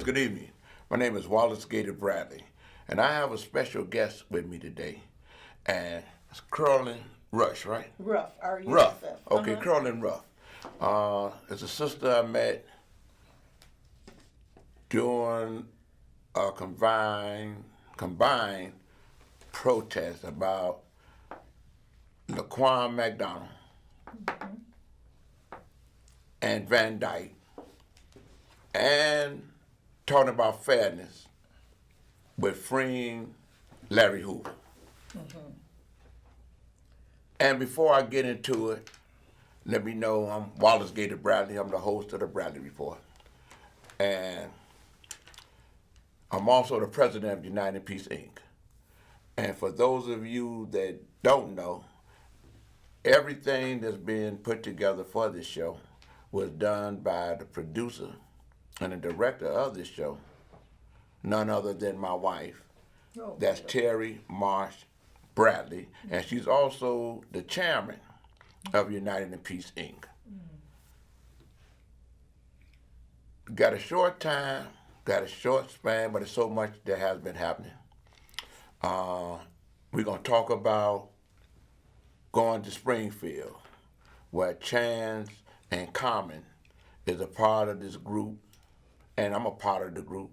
good evening. My name is Wallace Gator Bradley, and I have a special guest with me today, and it's Carolyn Rush, right? Ruff, Ruff. R-U-F-F. Okay, Carolyn Ruff. It's a sister I met during a combined protest about Laquan McDonald and Van Dyke, and talking about fairness with freeing Larry Hoover. And before I get into it, let me know I'm Wallace Gator Bradley. I'm the host of the Bradley Report. And I'm also the president of United Peace, Inc. And for those of you that don't know, everything that's being put together for this show was done by the producer and the director of this show, none other than my wife. That's Terry Marsh Bradley, and she's also the chairman of United in Peace, Inc. Got a short time, got a short span, but it's so much that has been happening. We're going to talk about going to Springfield, where Chance and Common is a part of this group, and I'm a part of the group,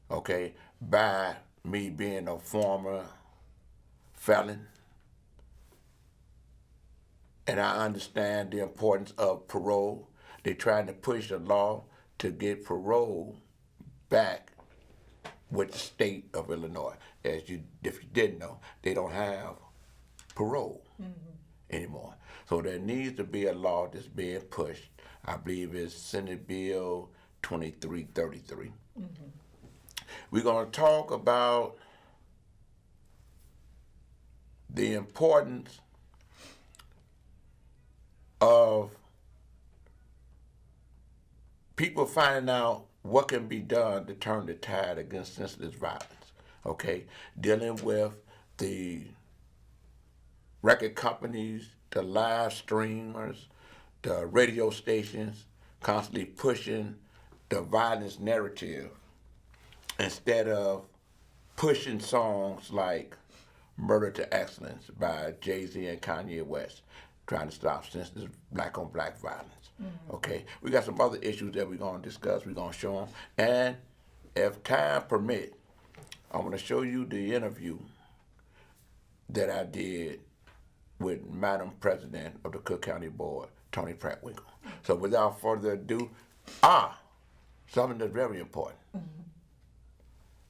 okay, by me being a former felon. And I understand the importance of parole. They're trying to push a law to get parole back with the state of Illinois. If you didn't know, they don't have parole anymore. So there needs to be a law that's being pushed. I believe it's Senate Bill 2333. We're going to talk about the importance of people finding out what can be done to turn the tide against senseless violence, okay? Dealing with the record companies, the live streamers, the radio stations constantly pushing the violence narrative instead of pushing songs like Murder to Excellence by Jay-Z and Kanye West, trying to stop senseless black-on-black violence. Okay, we got some other issues that we're going to discuss. We're going to show them. And if time permit, I'm going to show you the interview that I did with Madam President of the Cook County Board, Tony Pratt-Winkle. So without further ado, something that's very important.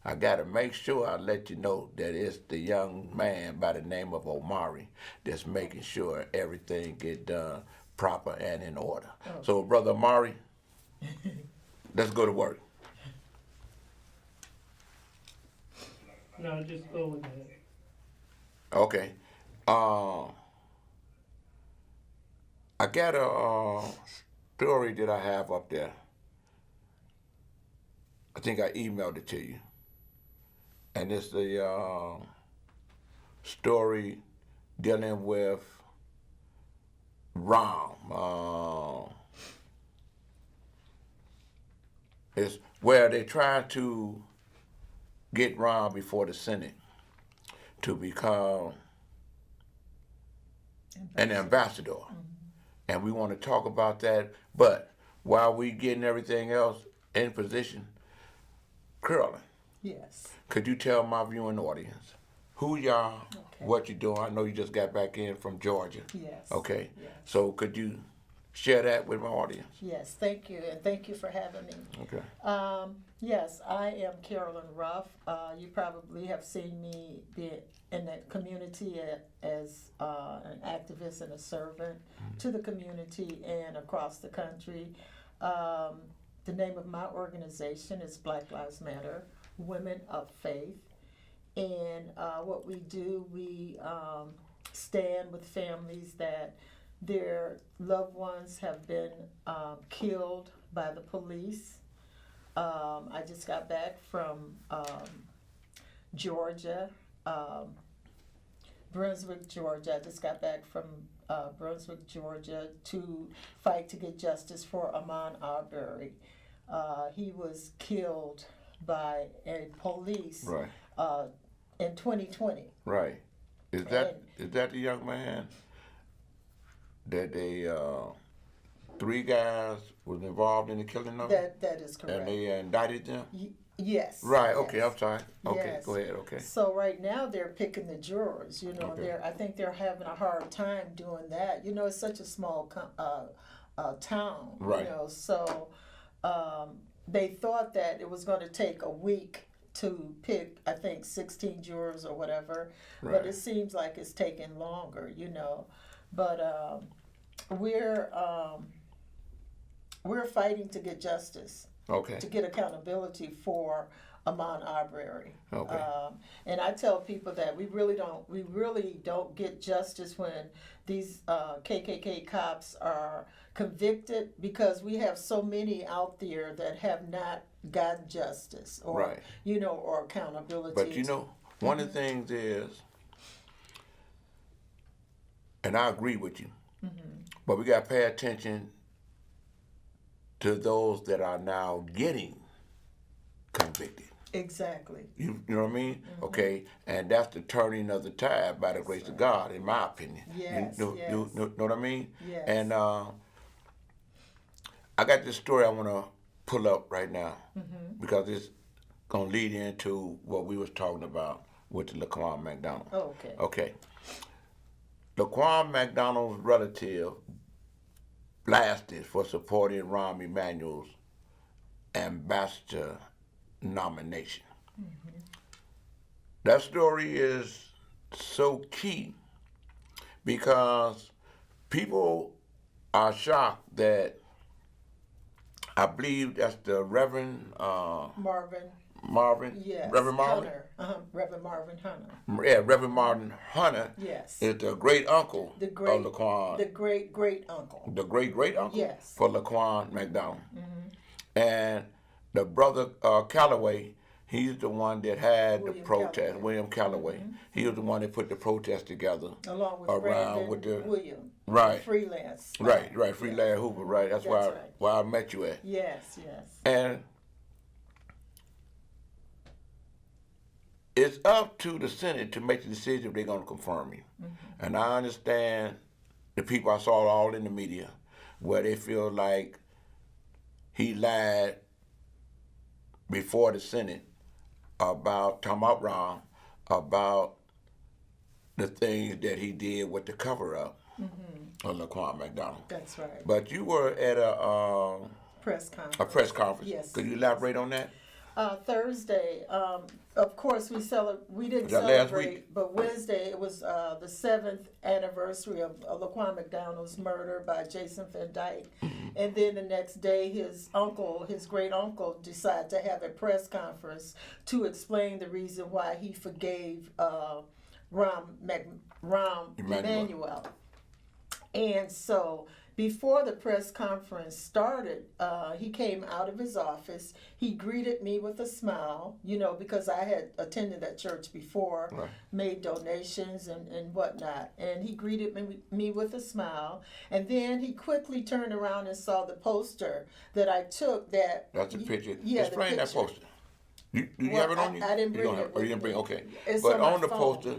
I got to make sure I let you know that it's the young man by the name of Omari that's making sure everything get done proper and in order. So, Brother Omari, let's go to work. No, just go with that. Okay. I got a story that I have up there. I think I emailed it to you. And it's the story dealing with Rahm. It's where they try to get Rahm before the Senate to become an ambassador. And we want to talk about that. But while we getting everything else in position, Carolyn, Yes. could you tell my viewing audience who y'all, what you doing? I know you just got back in from Georgia. Yes. Okay. Yes. So could you share that with my audience? Yes, thank you, and thank you for having me. Okay. Yes, I am Carolyn Ruff. You probably have seen me be in the community as an activist and a servant to the community and across the country. The name of my organization is Black Lives Matter, Women of Faith. And what we do, we stand with families that their loved ones have been killed by the police. I just got back from Georgia, Brunswick, Georgia. I just got back from Brunswick, Georgia to fight to get justice for Ahmaud Arbery. He was killed by a police Right. In 2020. Right. Is that the young man that they 3 guys was involved in the killing of him? That is correct. And they indicted them? Yes. Right, yes. okay, I'm sorry. Okay, Yes. go ahead, okay. So right now they're picking the jurors. You know, Okay. I think they're having a hard time doing that. You know, it's such a small town. Right. You know, so they thought that it was going to take a week to pick, I think, 16 jurors or whatever. Right. But it seems like it's taking longer. You know, but we're fighting to get justice. Okay. To get accountability for Ahmaud Arbery. Okay. And I tell people that we really don't get justice when these KKK cops are convicted, because we have so many out there that have not gotten justice or Right. you know, or accountability. But you know, one of the things is, and I agree with you, but we got to pay attention to those that are now getting convicted. Exactly. You know what I mean? Okay, and that's the turning of the tide by the grace of God, in my opinion. Yes, you yes. know what I mean? Yes. And I got this story I want to pull up right now because it's gonna lead into what we was talking about with the Laquan McDonald. Oh, okay. Okay. Laquan McDonald's relative blasted for supporting Rahm Emanuel's ambassador nomination. That story is so key because people are shocked that I believe that's the Reverend Marvin. Yes. Reverend Marvin. Hunter. Reverend Marvin Hunter. Yeah, Reverend Marvin Hunter Yes. is the great uncle The great of Laquan. The great uncle. The great uncle Yes. for Laquan McDonald. And the brother Calloway, he's the one that had William the protest. Calloway. William Calloway. He was the one that put the protest together. Along with around Brandon with the William. right, Freelance. right, Free Larry Hoover. Right, that's That's why right. where I met you at. Yes, yes. And it's up to the Senate to make the decision if they're going to confirm him. And I understand the people I saw all in the media where they feel like he lied before the Senate about talking about Ron, about the things that he did with the cover up of Laquan McDonald. That's right. But you were at a Press conference. press conference. Yes. Could you elaborate on that? Thursday, of course, we didn't that last celebrate, week? but Wednesday it was the 7th anniversary of Laquan McDonald's murder by Jason Van Dyke, and then the next day his great uncle, decided to have a press conference to explain the reason why he forgave Rahm Emanuel. And so before the press conference started, he came out of his office. He greeted me with a smile, you know, because I had attended that church before, Right. made donations and whatnot. And he greeted me with a smile. And then he quickly turned around and saw the poster that I took. That's a picture. Yeah, Explain the that picture. poster. You Well, have it on you? I didn't You bring don't it have, oh, you with didn't bring me. okay. It's But on on my the phone. poster,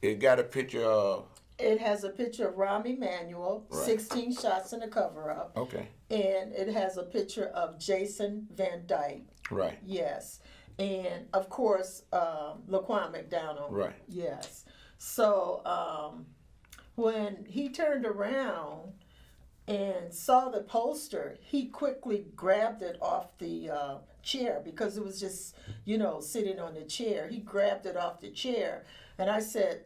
it got a picture of It has a picture of Rahm Emanuel, Right. 16 shots in a cover-up. okay. And it has a picture of Jason Van Dyke. Right. Yes. And of course, Laquan McDonald. Right. Yes. So when he turned around and saw the poster, he quickly grabbed it off the chair because it was just, you know, sitting on the chair. He grabbed it off the chair. And I said,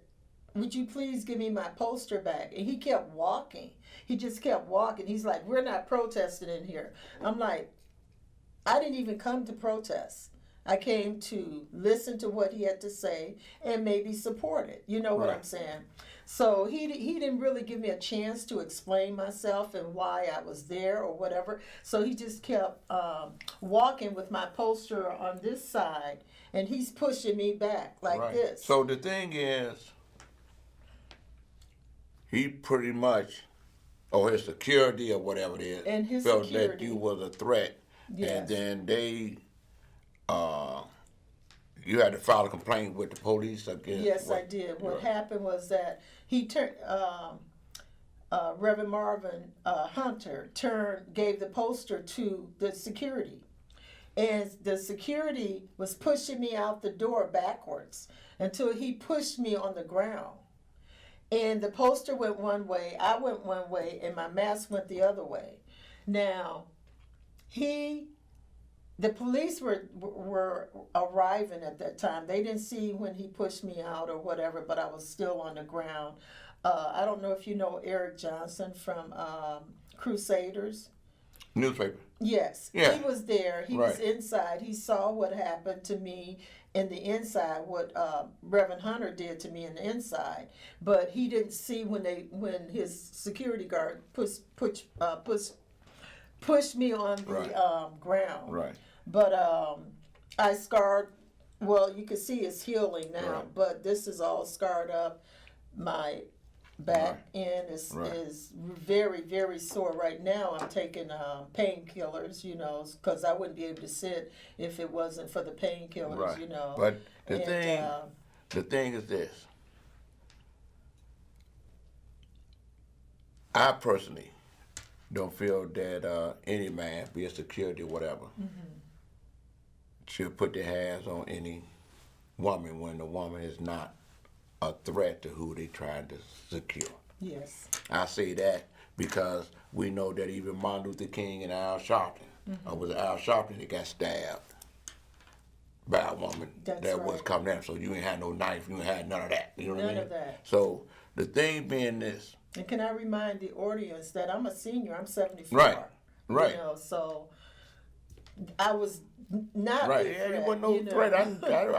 "Would you please give me my poster back?" And he kept walking. He just kept walking. He's like, "We're not protesting in here." I'm like, I didn't even come to protest. I came to listen to what he had to say and maybe support it. You know what Right. I'm saying? So he didn't really give me a chance to explain myself and why I was there or whatever. So he just kept walking with my poster on this side, and he's pushing me back like Right. this. So the thing is, he pretty much, or his security or whatever it is, And his felt that security. you was a threat Yes. And then they, you had to file a complaint with the police against. Yes, I did. What happened was that he turned. Reverend Marvin Hunter gave the poster to the security, and the security was pushing me out the door backwards until he pushed me on the ground. And the poster went one way, I went one way, and my mask went the other way. Now, the police were arriving at that time. They didn't see when he pushed me out or whatever, but I was still on the ground. I don't know if you know Eric Johnson from Crusaders. Newspaper. Yes, Yeah. he was there. He was inside. He saw what happened to me in the inside, what Reverend Hunter did to me in the inside. But he didn't see when his security guard pushed me on the ground. Right. But I scarred. Well, you can see it's healing now, but this is all scarred up. My back end is very, very sore right now. I'm taking painkillers, because I wouldn't be able to sit if it wasn't for the painkillers, But the thing is this. I personally don't feel that any man, be it security or whatever, should put their hands on any woman when the woman is not a threat to who they trying to secure. Yes. I say that because we know that even Martin Luther King and Al Sharpton, or was it Al Sharpton that got stabbed by a woman was coming at him. So you ain't had no knife, you ain't had none of that. You know what I mean? None of that. So the thing being this. And can I remind the audience that I'm a senior, I'm 74. Right. So I was not right. a threat. Yeah, it wasn't no threat. I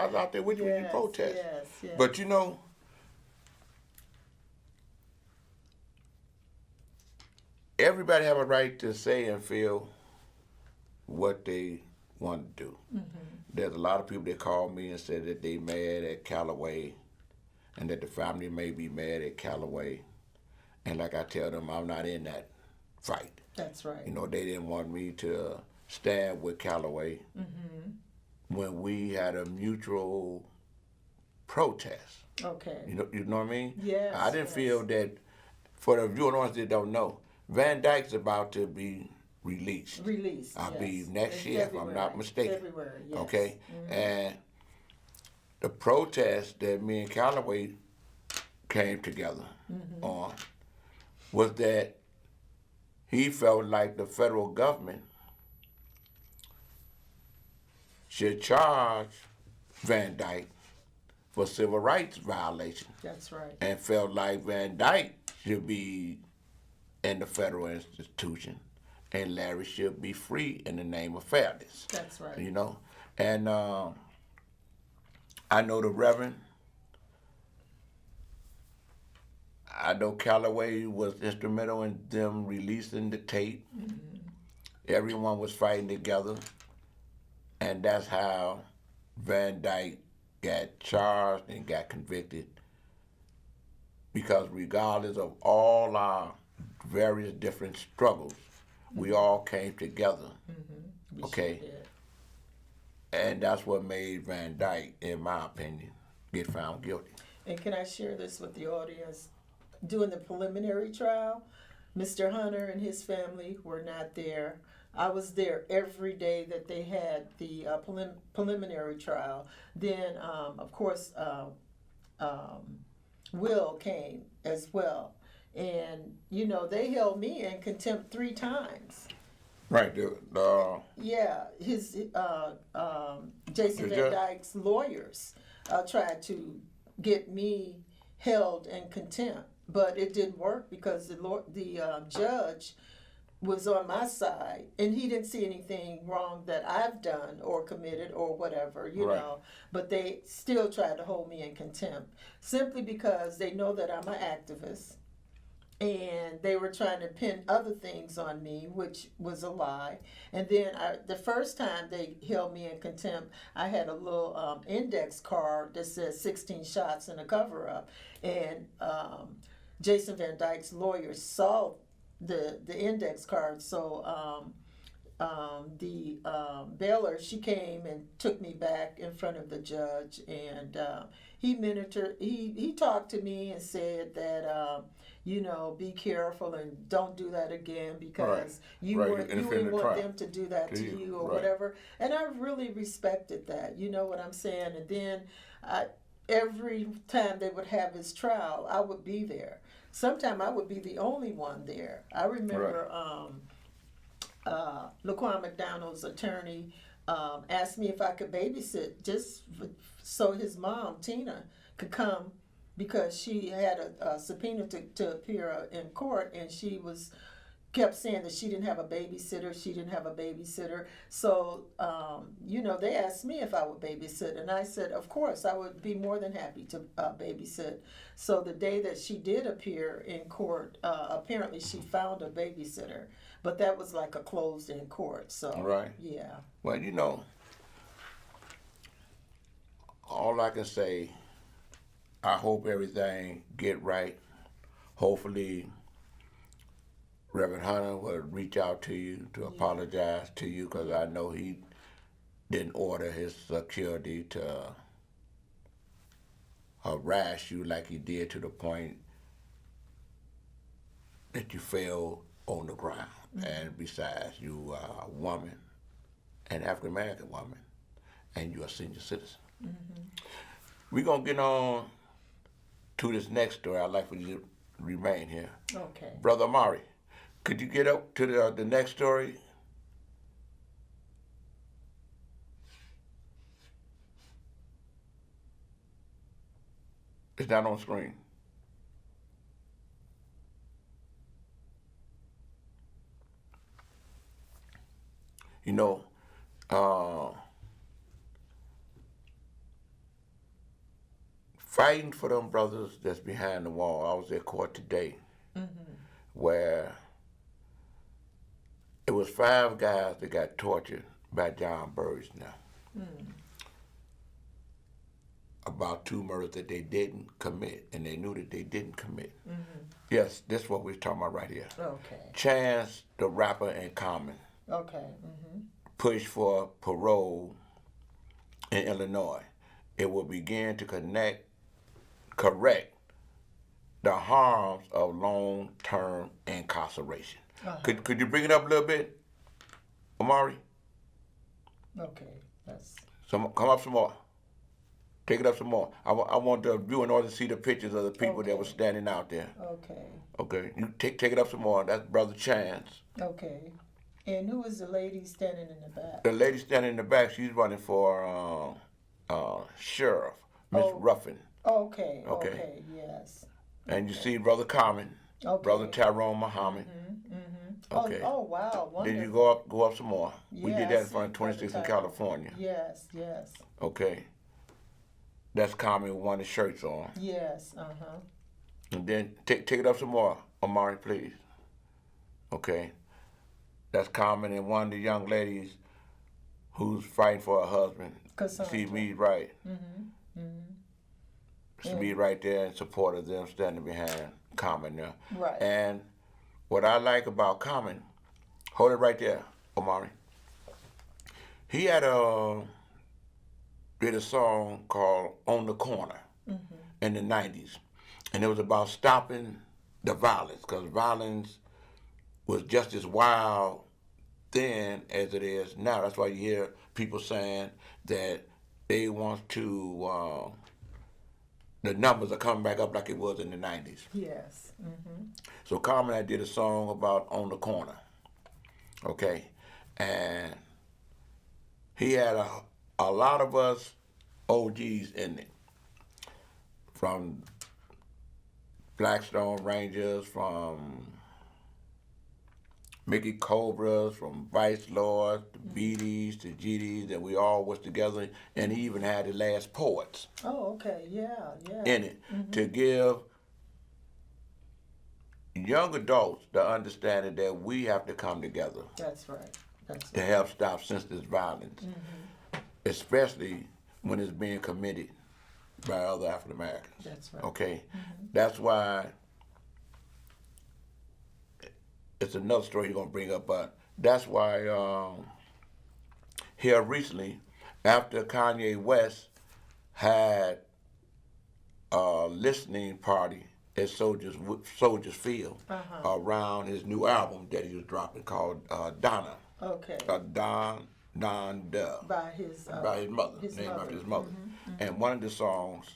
was out there with you when you protest. Yes. But everybody have a right to say and feel what they want to do. There's a lot of people that call me and said that they mad at Callaway and that the family may be mad at Callaway. And like I tell them, I'm not in that fight. That's right. They didn't want me to stand with Callaway when we had a mutual protest. Okay. You know what I mean? Yes. I didn't feel that, for the viewers that don't know, Van Dyke's about to be released. I believe next year, if I'm not mistaken. February, yes. Okay? And the protest that me and Callaway came together on was that he felt like the federal government should charge Van Dyke for civil rights violations. That's right. And felt like Van Dyke should be in the federal institution and Larry should be free in the name of fairness. That's right. And I know the Reverend, I know Callaway was instrumental in them releasing the tape. Everyone was fighting together. And that's how Van Dyke got charged and got convicted. Because regardless of all our various different struggles, we all came together. We okay? Sure did. And that's what made Van Dyke, in my opinion, get found guilty. And can I share this with the audience? During the preliminary trial, Mr. Hunter and his family were not there. I was there every day that they had the preliminary trial. Then, of course, Will came as well. And, they held me in contempt 3 times. Right. Yeah, Jason Van Dyke's lawyers tried to get me held in contempt, but it didn't work because the judge was on my side, and he didn't see anything wrong that I've done or committed or whatever, you know. But they still tried to hold me in contempt simply because they know that I'm an activist. And they were trying to pin other things on me, which was a lie. And then the first time they held me in contempt, I had a little index card that says 16 shots and a cover-up. And Jason Van Dyke's lawyers saw the index card. So the bailer, she came and took me back in front of the judge, and he talked to me and said that be careful and don't do that again, because you wouldn't want them to do that to you or whatever. And I really respected that. You know what I'm saying? And then every time they would have his trial, I would be there. Sometimes I would be the only one there. I remember Laquan McDonald's attorney asked me if I could babysit just so his mom, Tina, could come, because she had a subpoena to appear in court, and she kept saying that she didn't have a babysitter. So, they asked me if I would babysit, and I said, of course, I would be more than happy to babysit. So the day that she did appear in court, apparently she found a babysitter, but that was like a closed-in court. So, yeah. Well, all I can say, I hope everything get right. Hopefully, Reverend Hunter will reach out to you to apologize to you, because I know he didn't order his security to harass you like he did, to the point that you fell on the ground. And besides, you are a woman, an African American woman, and you're a senior citizen. We're going to get on to this next story. I'd like for you to remain here. Okay. Brother Amari, could you get up to the next story? It's not on screen. Fighting for them brothers that's behind the wall. I was at court today, where it was 5 guys that got tortured by John Burris now. About 2 murders that they didn't commit, and they knew that they didn't commit. Yes, this is what we're talking about right here. Okay. Chance, the rapper, and Common Okay. push for parole in Illinois. It will begin to correct the harms of long-term incarceration. Could you bring it up a little bit, Amari? Okay. Come up some more. Take it up some more. I want the viewing audience to see the pictures of the people that were standing out there. Okay. Okay. You take it up some more. That's Brother Chance. Okay. And who is the lady standing in the back? The lady standing in the back, she's running for sheriff, Miss Ruffin. Okay. Yes. And you see Brother Common, Brother Tyrone Muhammad. Okay. Oh, wow. Wonderful. Then you go up some more. We did that in front of 26th in California. Yes. Okay. That's Common with one of the shirts on. Yes. And then take it up some more, Amari, please. Okay. That's Common and one of the young ladies who's fighting for her husband. Cassandra. See me right. See me right there in support of them standing behind Common there. Right. And what I like about Common, hold it right there, Omari. He did a song called On the Corner in the 90s. And it was about stopping the violence, because violence was just as wild then as it is now. That's why you hear people saying that they want to, the numbers are coming back up like it was in the 90s. Yes. So Carmen, I did a song about On the Corner, okay? And he had a lot of us OGs in it, from Blackstone Rangers, from Mickey Cobras, from Vice Lords, the BDs, to GDs, and we all was together, and he even had the Last Poets in it to give young adults the understanding that we have to come together. That's right. To help stop senseless violence, especially when it's being committed by other African Americans. That's right. Okay? That's why it's another story you're going to bring up, but that's why here recently, after Kanye West had a listening party at Soldiers Field around his new album that he was dropping called Donna. Okay. Donda. By his Mother, named after his mother. And one of the songs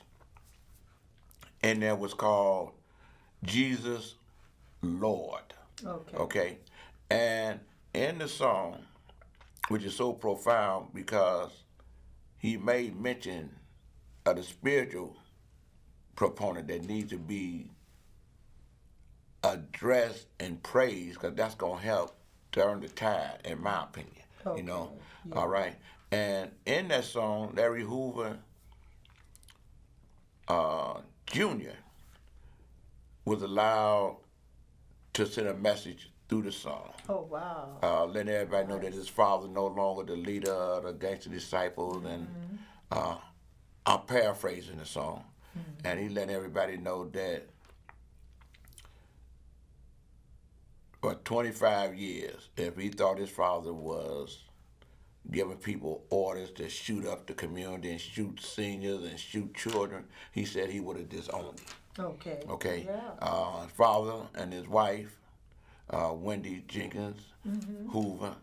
in there was called Jesus Lord. Okay. Okay? And in the song, which is so profound because he made mention of the spiritual proponent that needs to be addressed and praised, because that's going to help turn the tide, in my opinion. Okay. You know? Yeah. All right? And in that song, Larry Hoover Jr. was allowed to send a message through the song. Oh, wow. Letting everybody know that his father no longer the leader of the gangster disciples, and I'm paraphrasing the song, and he letting everybody know that for 25 years, if he thought his father was giving people orders to shoot up the community and shoot seniors and shoot children, he said he would have disowned him. Okay. Okay? Yeah. His father and his wife, Wendy Jenkins Hoover,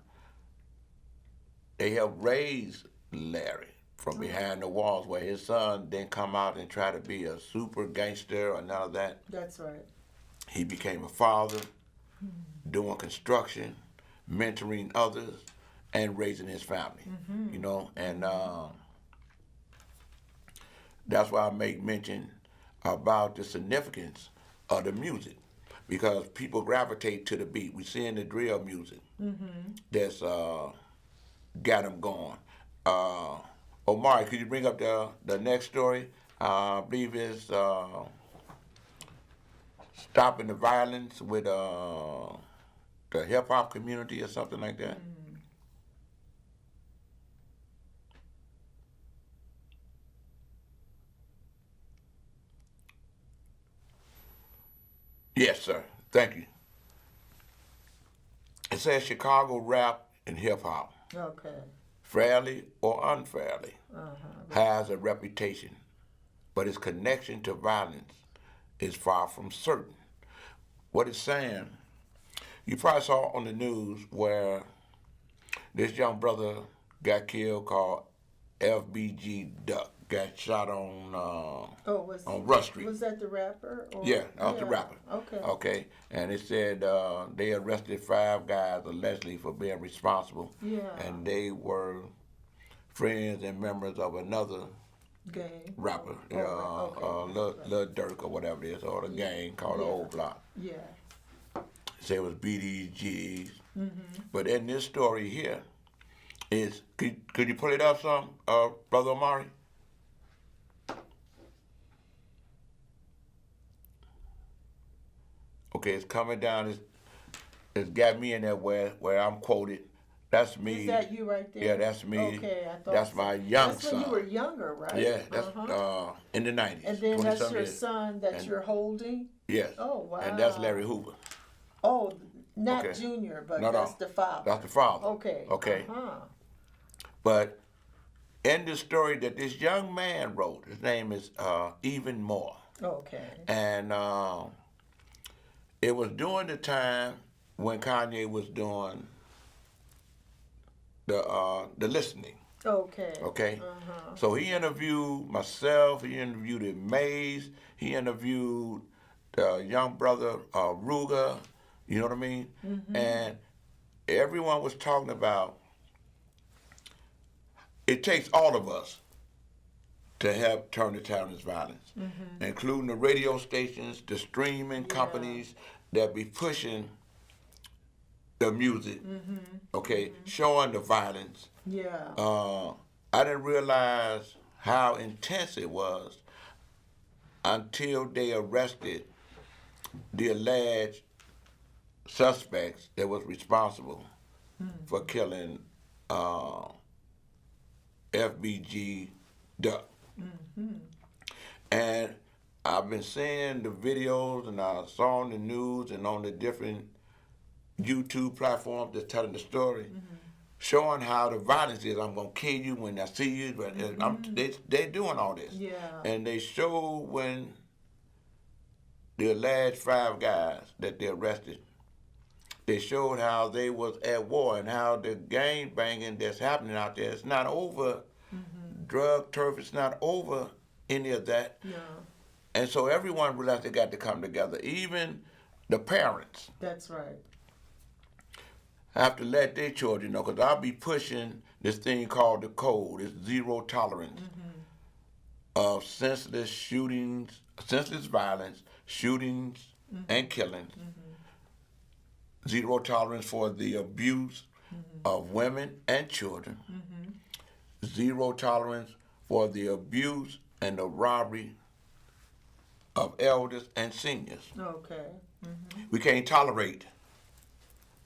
they helped raise Larry from behind the walls, where his son didn't come out and try to be a super gangster or none of that. That's right. He became a father, doing construction, mentoring others, and raising his family. You know, and that's why I make mention about the significance of the music, because people gravitate to the beat. We see in the drill music that's got them going. Omari, could you bring up the next story? I believe it's stopping the violence with the hip hop community or something like that. Yes, sir. Thank you. It says Chicago rap and hip hop, Okay. fairly or unfairly, has a reputation, but its connection to violence is far from certain. What it's saying, you probably saw on the news where this young brother got killed called FBG Duck, got shot on Rush Street. Was that the rapper? Or? Yeah, that was the rapper. Okay. Okay, and it said they arrested 5 guys allegedly for being responsible. Yeah. And they were friends and members of another Gang. rapper, Okay. Lil Durk or whatever it is, or the gang called the Old Block. Yeah. Say it was BDGs. But in this story here, could you put it up some, Brother Omari? Okay, it's coming down. It's got me in there where I'm quoted. That's me. Is that you right there? Yeah, that's me. Okay, I thought that's so. my young that's son. When you were younger, right? Yeah, that's in the 90s. And then that's 20-some your years. son that you're holding? Yes. Oh, wow. And that's Larry Hoover. Oh, not Okay. Junior, but No, that's the father. That's the father. Okay. Okay. Uh-huh. But in the story that this young man wrote, his name is Even Moore. Okay. And it was during the time when Kanye was doing the listening. Okay. Okay. So he interviewed myself. He interviewed Mays. He interviewed the young brother Ruger. You know what I mean? And everyone was talking about it takes all of us to help turn the tide of this violence, including the radio stations, the streaming companies that be pushing the music, okay, showing the violence. Yeah. I didn't realize how intense it was until they arrested the alleged suspects that was responsible for killing FBG Duck. And I've been seeing the videos, and I saw on the news and on the different YouTube platforms that's telling the story, showing how the violence is. I'm gonna kill you when I see you, but they doing all this. Yeah. And they show when the alleged 5 guys that they arrested, they showed how they was at war and how the gang banging that's happening out there, it's not over drug turf, it's not over any of that. Yeah. And so everyone realized they got to come together. Even the parents That's right. have to let their children know, because I'll be pushing this thing called the code. It's zero tolerance of senseless shootings, senseless violence, shootings, and killings. Zero tolerance for the abuse of women and children. Zero tolerance for the abuse and the robbery of elders and seniors. Okay. We can't tolerate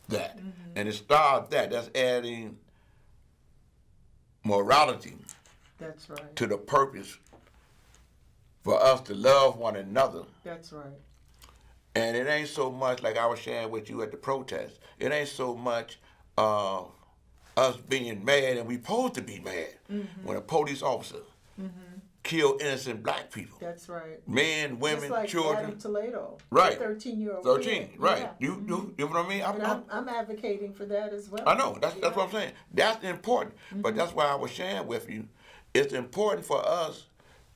that. And it starts that's adding morality That's right. to the purpose for us to love one another. That's right. And it ain't so much, like I was sharing with you at the protest, it ain't so much us being mad, and we supposed to be mad when a police officer kill innocent black people. That's right. Men, women, Just like children. Adam Toledo, Right. 13-year-old 13, kid. right. Yeah. You know what I mean? And I'm advocating for that as well. I know, that's what I'm saying. That's important. But that's why I was sharing with you. It's important for us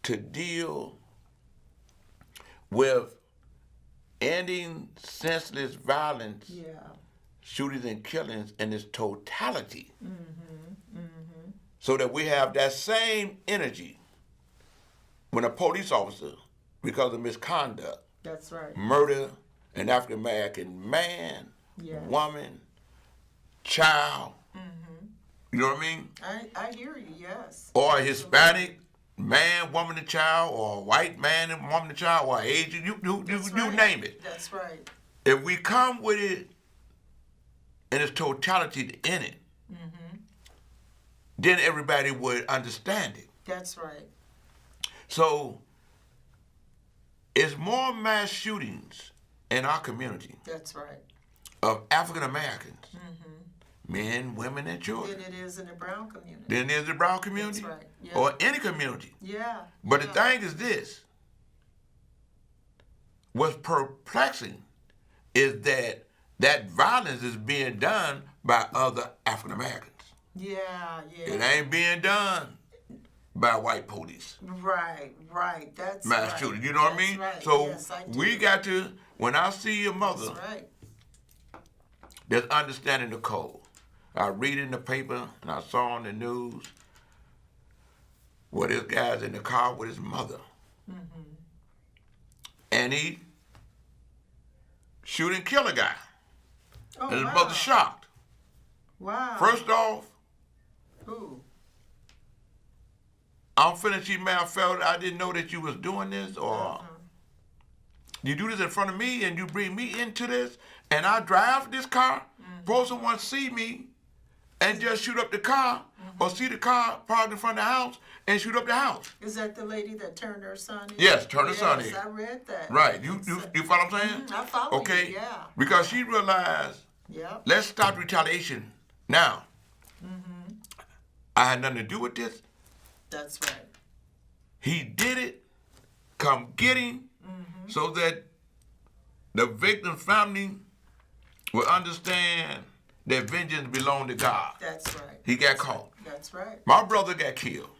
to deal with ending senseless violence, Yeah. shootings and killings in its totality. So that we have that same energy when a police officer, because of misconduct, That's right. murder an African American man, Yes. woman, child, you know what I mean? I hear you. Yes. Or a Hispanic man, woman, and child, or a white man and woman and child, or Asian, you right. name it. That's right. If we come with it in its totality to end it, then everybody would understand it. That's right. So it's more mass shootings in our community That's right. of African Americans, men, women, and children, Than it is in the brown community. than there's the brown community That's right. Yeah. or any community. Yeah. But yeah. the thing is this, what's perplexing is that violence is being done by other African Americans. Yeah. It ain't being done by white police. Right. That's Mass right. shooting, you know what I That's mean? Right. So yes, I do. we got to, when I see a mother That's right. that's understanding the code, I read in the paper and I saw on the news where this guy's in the car with his mother. And he shoot and kill a guy. Oh, And his wow. mother shocked. Wow. First off, Who? I'm finna see, man, I felt I didn't know that you was doing this, or you do this in front of me and you bring me into this, and I drive this car, suppose someone see me and just shoot up the car, or see the car parked in front of the house and shoot up the house. Is that the lady that turned her son in? Yes, turned her son in. Yes, I read that. Right, you follow what I'm saying? I follow Okay, you, yeah. because she realized, Yep. let's stop retaliation now. I had nothing to do with this. That's right. He did it. Come get him, so that the victim's family will understand that vengeance belongs to God. That's right. He got caught. That's right. My brother got killed.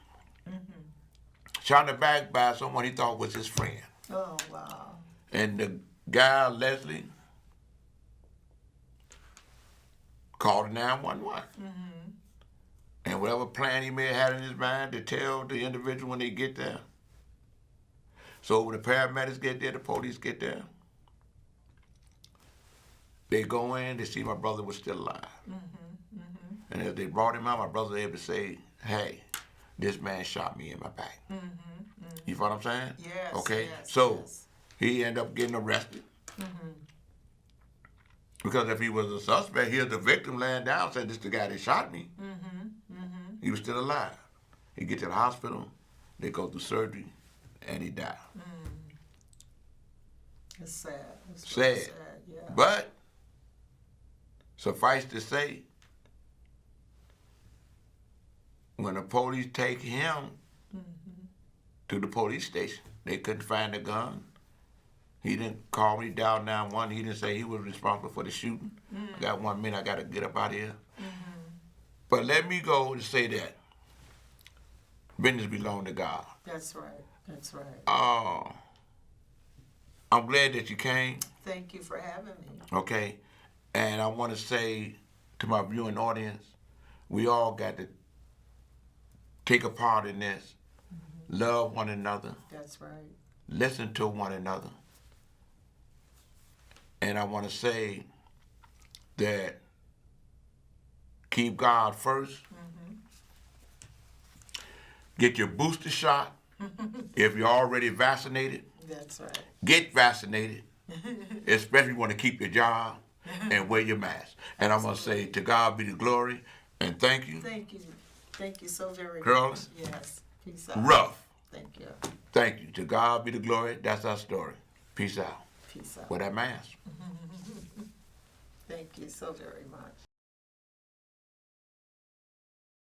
Shot in the back by someone he thought was his friend. Oh, wow. And the guy, Leslie, called 911. And whatever plan he may have had in his mind to tell the individual when they get there. So when the paramedics get there, the police get there, they go in, they see my brother was still alive. And as they brought him out, my brother was able to say, hey, this man shot me in my back. You follow what I'm saying? Yes. Okay, yes, so yes. he ended up getting arrested. Because if he was a suspect, here's the victim laying down saying, this the guy that shot me. He was still alive. He get to the hospital, they go through surgery, and he died. It's sad. It's Sad. really sad. Yeah. But Suffice to say, when the police take him to the police station, they couldn't find the gun. He didn't call me, dial 911. He didn't say he was responsible for the shooting. I got 1 minute, I got to get up out of here. But let me go to say that business belongs to God. That's right. That's right. I'm glad that you came, Thank you for having me. okay? And I want to say to my viewing audience, we all got to take a part in this. Love one another. That's right. Listen to one another. And I want to say that keep God first. Get your booster shot. If you're already vaccinated, That's right. get vaccinated. Especially if you want to keep your job and wear your mask. And I'm going to say to God be the glory and thank you. Thank you. Thank you so very Carolyn? much. Yes. Peace out. Ruff. Thank you. Thank you. To God be the glory. That's our story. Peace out. Peace out. Wear that mask. Thank you so very much.